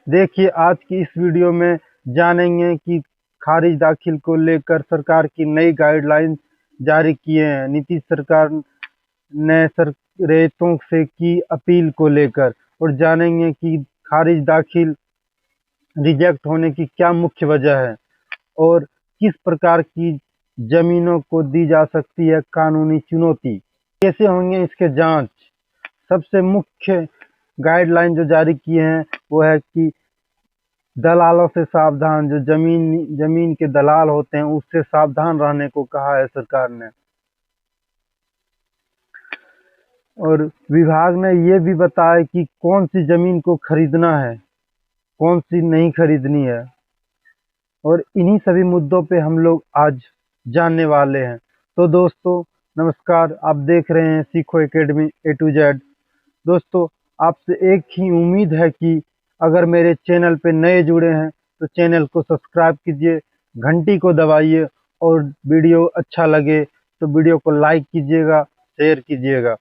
देखिए, आज की इस वीडियो में जानेंगे कि खारिज दाखिल को लेकर सरकार की नई गाइडलाइंस जारी किए हैं। नीतीश सरकार ने रेतों से की अपील को लेकर, और जानेंगे कि खारिज दाखिल रिजेक्ट होने की क्या मुख्य वजह है और किस प्रकार की जमीनों को दी जा सकती है कानूनी चुनौती, कैसे होंगे इसके जांच। सबसे मुख्य गाइडलाइन जो जारी किए हैं वो है कि दलालों से सावधान। जो जमीन के दलाल होते हैं उससे सावधान रहने को कहा है सरकार ने। और विभाग ने ये भी बताया कि कौन सी जमीन को खरीदना है, कौन सी नहीं खरीदनी है, और इन्हीं सभी मुद्दों पे हम लोग आज जानने वाले हैं। तो दोस्तों नमस्कार, आप देख रहे हैं सीखो एकेडमी A to Z। दोस्तों, आपसे एक ही उम्मीद है कि अगर मेरे चैनल पे नए जुड़े हैं तो चैनल को सब्सक्राइब कीजिए, घंटी को दबाइए, और वीडियो अच्छा लगे तो वीडियो को लाइक कीजिएगा, शेयर कीजिएगा।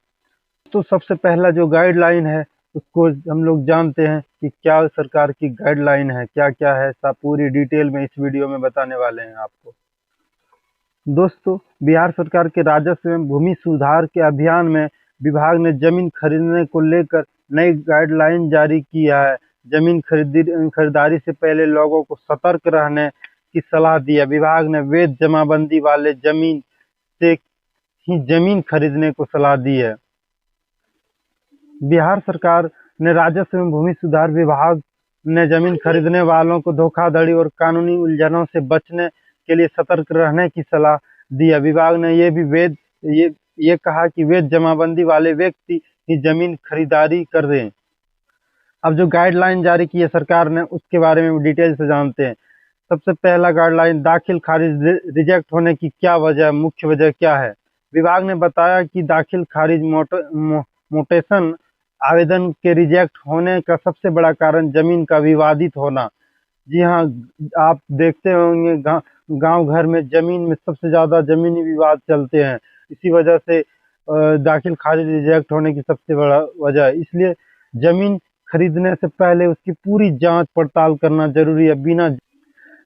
तो सबसे पहला जो गाइडलाइन है उसको हम लोग जानते हैं कि क्या सरकार की गाइडलाइन है, क्या क्या है, सब पूरी डिटेल में इस वीडियो में बताने वाले हैं आपको। दोस्तों, बिहार सरकार के राजस्व एवं भूमि सुधार के अभियान में विभाग ने जमीन खरीदने को लेकर नई गाइडलाइन जारी किया है। जमीन खरीदारी से पहले लोगों को सतर्क रहने की सलाह दी है। विभाग ने वैध जमाबंदी वाले जमीन से ही जमीन खरीदने को सलाह दी है। बिहार सरकार ने राजस्व एवं भूमि सुधार विभाग ने जमीन खरीदने वालों को धोखाधड़ी और कानूनी उलझनों से बचने के लिए सतर्क रहने की सलाह दी है। विभाग ने ये कहा कि वैध जमाबंदी वाले व्यक्ति ही जमीन खरीदारी कर दें। अब जो गाइडलाइन जारी की है सरकार ने उसके बारे में डिटेल से जानते हैं। सबसे पहला गाइडलाइन, दाखिल खारिज रिजेक्ट होने की क्या वजह, मुख्य वजह क्या है। विभाग ने बताया कि दाखिल खारिज मोटेशन आवेदन के रिजेक्ट होने का सबसे बड़ा कारण जमीन का विवादित होना। जी हाँ, आप देखते होंगे गांव घर में जमीन में सबसे ज्यादा जमीनी विवाद चलते हैं। इसी वजह से दाखिल खारिज रिजेक्ट होने की सबसे बड़ा वजह है। इसलिए जमीन खरीदने से पहले उसकी पूरी जांच पड़ताल करना जरूरी है।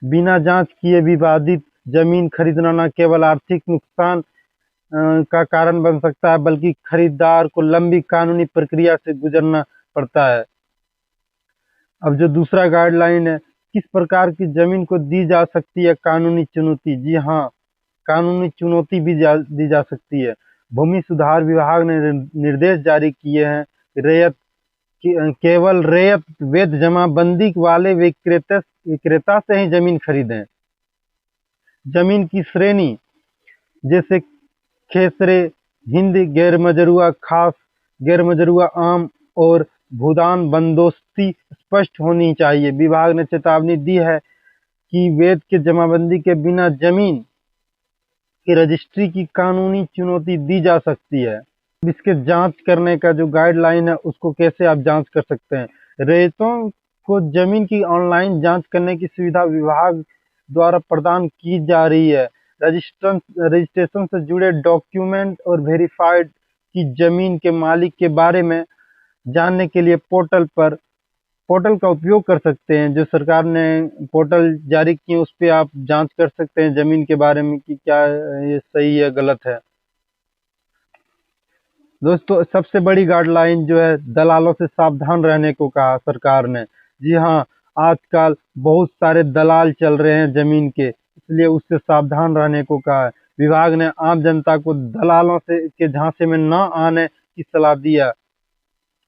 बिना जांच किए विवादित जमीन खरीदना न केवल आर्थिक नुकसान का कारण बन सकता है, बल्कि खरीदार को लंबी कानूनी प्रक्रिया से गुजरना पड़ता है। अब जो दूसरा गाइडलाइन है, किस प्रकार की जमीन को दी जा सकती है कानूनी चुनौती। जी हाँ, कानूनी चुनौती भी दी जा सकती है। भूमि सुधार विभाग ने निर्देश जारी किए हैं, केवल रैयत वैध जमाबंदी वाले विक्रेता से ही जमीन खरीदें। जमीन की श्रेणी जैसे खेसरे, हिंद, गैर मजरूआ खास, गैर मजरूआ आम और भूदान बंदोबस्ती स्पष्ट होनी चाहिए। विभाग ने चेतावनी दी है कि वैध के जमाबंदी के बिना जमीन की रजिस्ट्री की कानूनी चुनौती दी जा सकती है। इसके जांच करने का जो गाइडलाइन है उसको कैसे आप जांच कर सकते हैं। रेतों को जमीन की ऑनलाइन जांच करने की सुविधा विभाग द्वारा प्रदान की जा रही है। रजिस्ट्रेशन से जुड़े डॉक्यूमेंट और वेरीफाइड की जमीन के मालिक के बारे में जानने के लिए पोर्टल का उपयोग कर सकते हैं। जो सरकार ने पोर्टल जारी किए उस पर आप जांच कर सकते हैं जमीन के बारे में कि क्या ये सही है गलत है। दोस्तों, सबसे बड़ी गाइडलाइन जो है, दलालों से सावधान रहने को कहा सरकार ने। जी हाँ, आजकल बहुत सारे दलाल चल रहे हैं जमीन के, इसलिए उससे सावधान रहने को कहा है। विभाग ने आम जनता को दलालों के झांसे में न आने की सलाह दी है।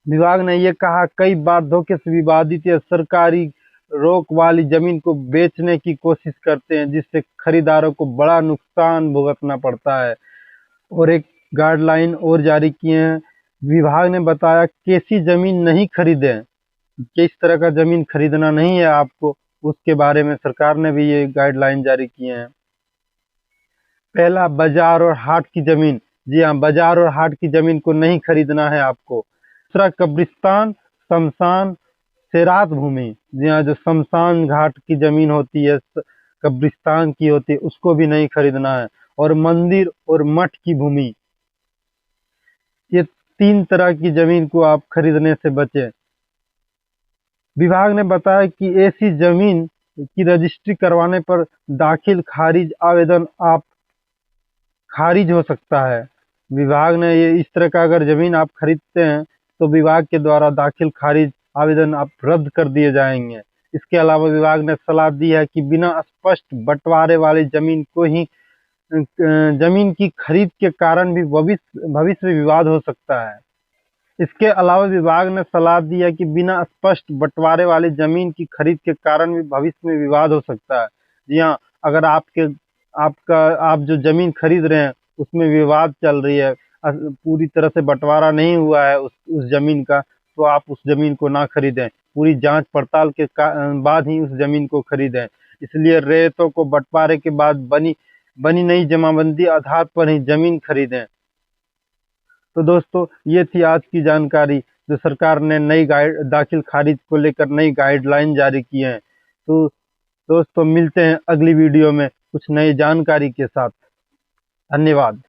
विभाग ने यह कहा, कई बार धोखे से विवादित या सरकारी रोक वाली जमीन को बेचने की कोशिश करते हैं, जिससे खरीदारों को बड़ा नुकसान भुगतना पड़ता है। और एक गाइडलाइन और जारी किए हैं। विभाग ने बताया कैसी जमीन नहीं खरीदें, किस तरह का जमीन खरीदना नहीं है आपको, उसके बारे में सरकार ने भी ये गाइडलाइन जारी किए हैं। पहला, बाजार और हाट की जमीन। जी हाँ, बाजार और हाट की जमीन को नहीं खरीदना है आपको। दूसरा, कब्रिस्तान, शमशान, सेरात भूमि। जी हाँ, जो शमशान घाट की जमीन होती है, कब्रिस्तान की होती है, उसको भी नहीं खरीदना है। और मंदिर और मठ की भूमि, ये तीन तरह की जमीन को आप खरीदने से बचें। विभाग ने बताया कि ऐसी जमीन की रजिस्ट्री करवाने पर दाखिल खारिज आवेदन आप खारिज हो सकता है। विभाग ने ये इस तरह का अगर जमीन आप खरीदते हैं तो विभाग के द्वारा दाखिल खारिज आवेदन आप रद्द कर दिए जाएंगे। इसके अलावा विभाग ने सलाह दी है कि बिना स्पष्ट बंटवारे वाली जमीन को ही जमीन की खरीद के कारण भी भविष्य में विवाद हो सकता है। इसके अलावा विभाग ने सलाह दी है कि बिना स्पष्ट बंटवारे वाली जमीन की खरीद के कारण भी भविष्य में विवाद हो सकता है। जी हाँ, अगर आप जो जमीन खरीद रहे हैं उसमें विवाद चल रही है, पूरी तरह से बंटवारा नहीं हुआ है उस जमीन का, तो आप उस जमीन को ना खरीदें। पूरी जांच पड़ताल के बाद ही उस जमीन को खरीदें। इसलिए रेतों को बंटवारे के बाद बनी नई जमाबंदी आधार पर ही जमीन खरीदें। तो दोस्तों, ये थी आज की जानकारी जो सरकार ने नई दाखिल खारिज को लेकर नई गाइडलाइन जारी की है। तो दोस्तों, मिलते हैं अगली वीडियो में कुछ नई जानकारी के साथ। धन्यवाद।